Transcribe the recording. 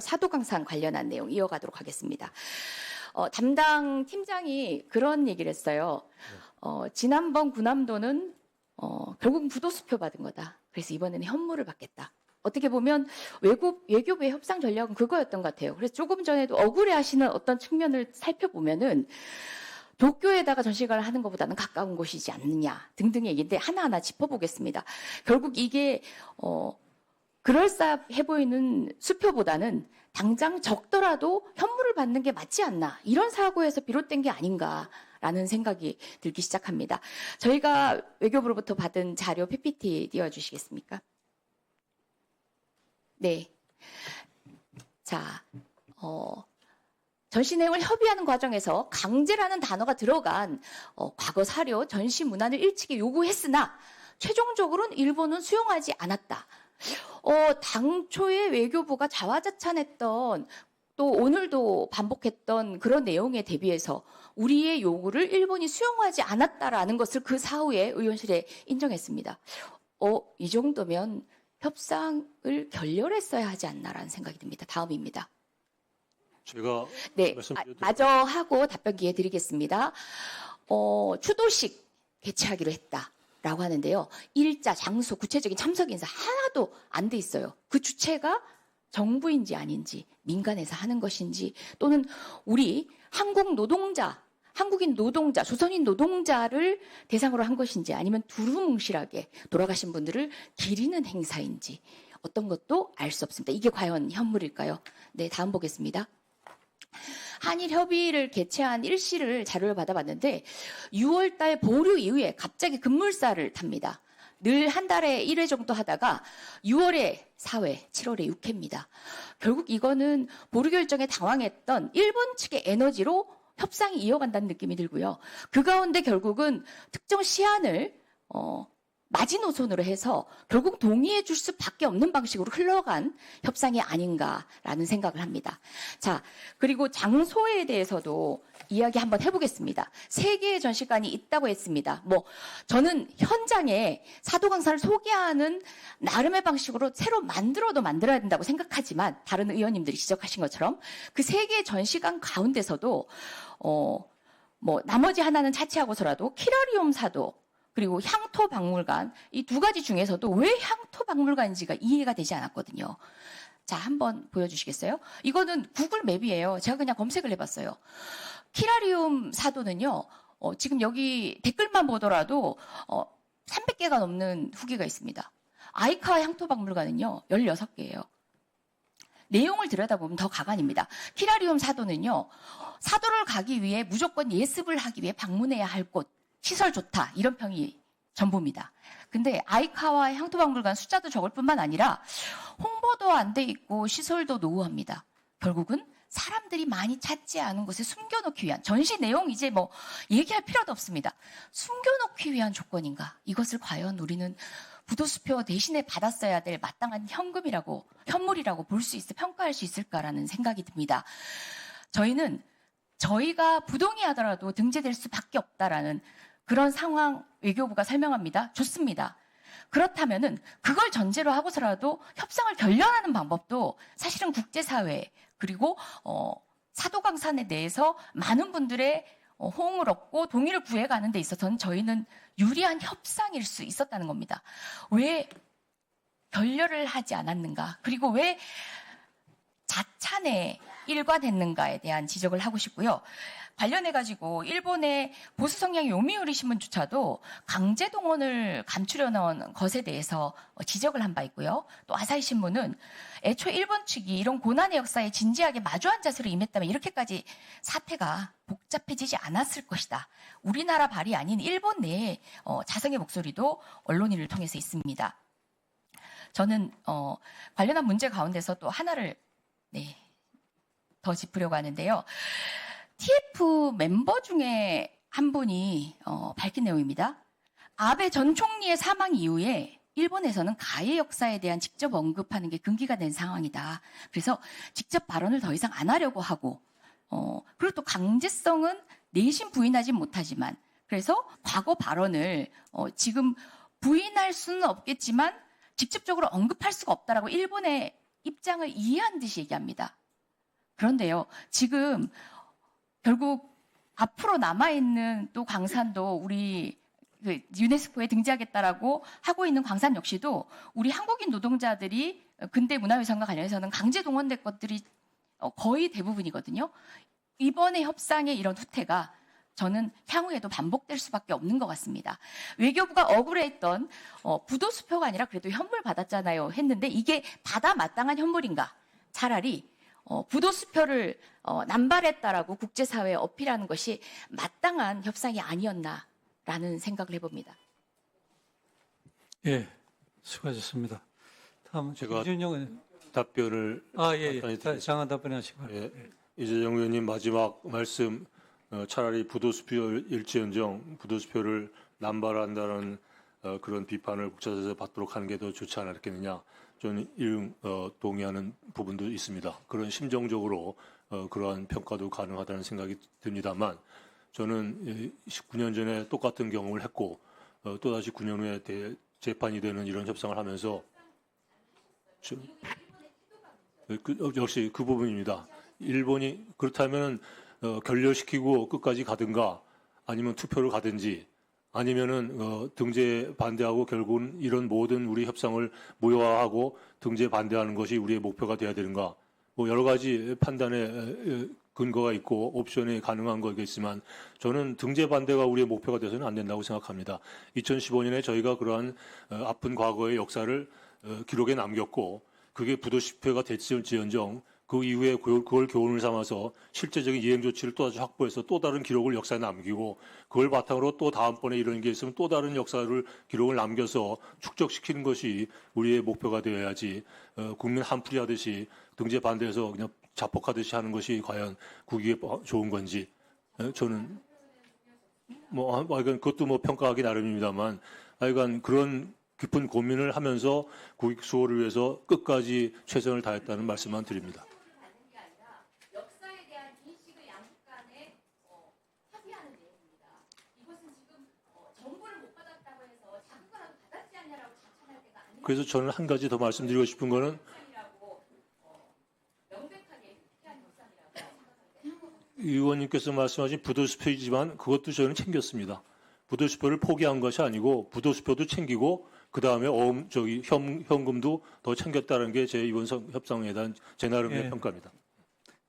사도강산 관련한 내용 이어가도록 하겠습니다. 담당 팀장이 그런 얘기를 했어요. 지난번 군함도는 결국 부도수표 받은 거다. 그래서 이번에는 현무를 받겠다. 어떻게 보면 외교부의 협상 전략은 그거였던 것 같아요. 그래서 조금 전에도 억울해하시는 어떤 측면을 살펴보면은 도쿄에다가 전시관을 하는 것보다는 가까운 곳이지 않느냐 등등의 얘기인데 하나하나 짚어보겠습니다. 결국 이게 그럴싸해 보이는 수표보다는 당장 적더라도 현무를 받는 게 맞지 않나 이런 사고에서 비롯된 게 아닌가라는 생각이 들기 시작합니다. 저희가 외교부로부터 받은 자료 PPT 띄워주시겠습니까? 네. 자, 전시 내용을 협의하는 과정에서 강제라는 단어가 들어간 과거 사료, 전시 문안을 일찍이 요구했으나 최종적으로는 일본은 수용하지 않았다. 당초에 외교부가 자화자찬했던 또 오늘도 반복했던 그런 내용에 대비해서 우리의 요구를 일본이 수용하지 않았다라는 것을 그 사후에 의원실에 인정했습니다. 이 정도면 협상을 결렬했어야 하지 않나라는 생각이 듭니다. 다음입니다. 제가 네, 마저 하고 답변 기회 드리겠습니다. 추도식 개최하기로 했다라고 하는데요. 일자, 장소, 구체적인 참석 인사 하나도 안 돼 있어요. 그 주체가 정부인지 아닌지, 민간에서 하는 것인지, 또는 우리 한국인 노동자, 조선인 노동자를 대상으로 한 것인지, 아니면 두루뭉실하게 돌아가신 분들을 기리는 행사인지 어떤 것도 알 수 없습니다. 이게 과연 현물일까요? 네, 다음 보겠습니다. 한일 협의를 개최한 일시를 자료를 받아봤는데 6월달 보류 이후에 갑자기 급물살을 탑니다. 늘 한 달에 1회 정도 하다가 6월에 4회, 7월에 6회입니다. 결국 이거는 보류 결정에 당황했던 일본 측의 에너지로 협상이 이어간다는 느낌이 들고요. 그 가운데 결국은 특정 시한을 마지노선으로 해서 결국 동의해 줄 수밖에 없는 방식으로 흘러간 협상이 아닌가라는 생각을 합니다. 자, 그리고 장소에 대해서도 이야기 한번 해보겠습니다. 3개의 전시관이 있다고 했습니다. 저는 현장에 사도강산을 소개하는 나름의 방식으로 새로 만들어야 된다고 생각하지만 다른 의원님들이 지적하신 것처럼 그 3개의 전시관 가운데서도 나머지 하나는 차치하고서라도 키라리움 사도 그리고 향토박물관 이 2가지 중에서도 왜 향토박물관인지가 이해가 되지 않았거든요. 자, 한번 보여주시겠어요? 이거는 구글 맵이에요. 제가 그냥 검색을 해봤어요. 키라리움 사도는요. 지금 여기 댓글만 보더라도 300개가 넘는 후기가 있습니다. 아이카 향토박물관은요. 16개예요. 내용을 들여다보면 더 가관입니다. 키라리움 사도는요. 사도를 가기 위해 무조건 예습을 하기 위해 방문해야 할 곳. 시설 좋다 이런 평이 전부입니다. 근데 아이카와 향토박물관 숫자도 적을 뿐만 아니라 홍보도 안 돼 있고 시설도 노후합니다. 결국은 사람들이 많이 찾지 않은 곳에 숨겨놓기 위한 현시 내용 이제 얘기할 필요도 없습니다. 숨겨놓기 위한 조건인가? 이것을 과연 우리는 부도수표 대신에 받았어야 될 마땅한 현물이라고 볼 수 평가할 수 있을까라는 생각이 듭니다. 저희가 부동의하더라도 등재될 수밖에 없다라는 그런 상황 외교부가 설명합니다. 좋습니다. 그렇다면은 그걸 전제로 하고서라도 협상을 결렬하는 방법도 사실은 국제사회 그리고 사도강산에 대해서 많은 분들의 호응을 얻고 동의를 구해가는 데 있어서는 저희는 유리한 협상일 수 있었다는 겁니다. 왜 결렬을 하지 않았는가? 그리고 왜 자찬에 일관했는가에 대한 지적을 하고 싶고요. 관련해가지고 일본의 보수 성향의 요미우리 신문조차도 강제 동원을 감추려 넣은 것에 대해서 지적을 한 바 있고요. 또 아사히 신문은 애초에 일본 측이 이런 고난의 역사에 진지하게 마주한 자세로 임했다면 이렇게까지 사태가 복잡해지지 않았을 것이다. 우리나라 발이 아닌 일본 내의 자성의 목소리도 언론인을 통해서 있습니다. 저는 관련한 문제 가운데서 또 하나를 더 짚으려고 하는데요. TF 멤버 중에 한 분이 밝힌 내용입니다. 아베 전 총리의 사망 이후에 일본에서는 가해 역사에 대한 직접 언급하는 게 금기가 된 상황이다. 그래서 직접 발언을 더 이상 안 하려고 하고 그리고 또 강제성은 내심 부인하진 못하지만 그래서 과거 발언을 지금 부인할 수는 없겠지만 직접적으로 언급할 수가 없다라고 일본의 입장을 이해한 듯이 얘기합니다. 그런데요, 지금 결국 앞으로 남아있는 또 광산도 우리 유네스코에 등재하겠다라고 하고 있는 광산 역시도 우리 한국인 노동자들이 근대 문화유산과 관련해서는 강제 동원된 것들이 거의 대부분이거든요. 이번에 협상의 이런 후퇴가 저는 향후에도 반복될 수밖에 없는 것 같습니다. 외교부가 억울해했던 부도수표가 아니라 그래도 현물 받았잖아요 했는데 이게 받아 마땅한 현물인가? 차라리 부도수표를 남발했다라고 국제사회에 어필하는 것이 마땅한 협상이 아니었나라는 생각을 해봅니다. 예, 수고하셨습니다. 다음 제가 이준영 의원. 답변을 예. 간단히 장한 답변하시기 바랍니다. 예, 이재정 의원님 마지막 말씀 차라리 부도수표일지언정 부도수표를 남발한다는 그런 비판을 국제사회에서 받도록 하는 게 더 좋지 않았겠느냐. 저는 동의하는 부분도 있습니다. 그런 심정적으로 그러한 평가도 가능하다는 생각이 듭니다만 저는 19년 전에 똑같은 경험을 했고 또다시 9년 후에 재판이 되는 이런 협상을 하면서 역시 그 부분입니다. 일본이 그렇다면 결렬시키고 끝까지 가든가 아니면 투표를 가든지 아니면은 등재 반대하고 결국은 이런 모든 우리 협상을 무효화하고 등재 반대하는 것이 우리의 목표가 돼야 되는가? 뭐 여러 가지 판단의 근거가 있고 옵션이 가능한 거겠지만 저는 등재 반대가 우리의 목표가 돼서는 안 된다고 생각합니다. 2015년에 저희가 그러한 아픈 과거의 역사를 기록에 남겼고 그게 부도시표가 됐을지언정 그 이후에 그걸 교훈을 삼아서 실제적인 이행 조치를 또다시 확보해서 또 다른 기록을 역사에 남기고 그걸 바탕으로 또 다음번에 이런 게 있으면 또 다른 역사를 기록을 남겨서 축적시키는 것이 우리의 목표가 되어야지 국민 한풀이 하듯이 등재 반대해서 그냥 자폭하듯이 하는 것이 과연 국익에 좋은 건지 저는 그것도 평가하기 나름입니다만 하여간 그런 깊은 고민을 하면서 국익 수호를 위해서 끝까지 최선을 다했다는 말씀만 드립니다. 그래서 저는 한 가지 더 말씀드리고 싶은 거는 의원님께서 말씀하신 부도수표이지만 그것도 저는 챙겼습니다. 부도수표를 포기한 것이 아니고 부도수표도 챙기고 그 다음에 현금도 더 챙겼다는 게 제 이번 협상에 대한 제 나름의 평가입니다.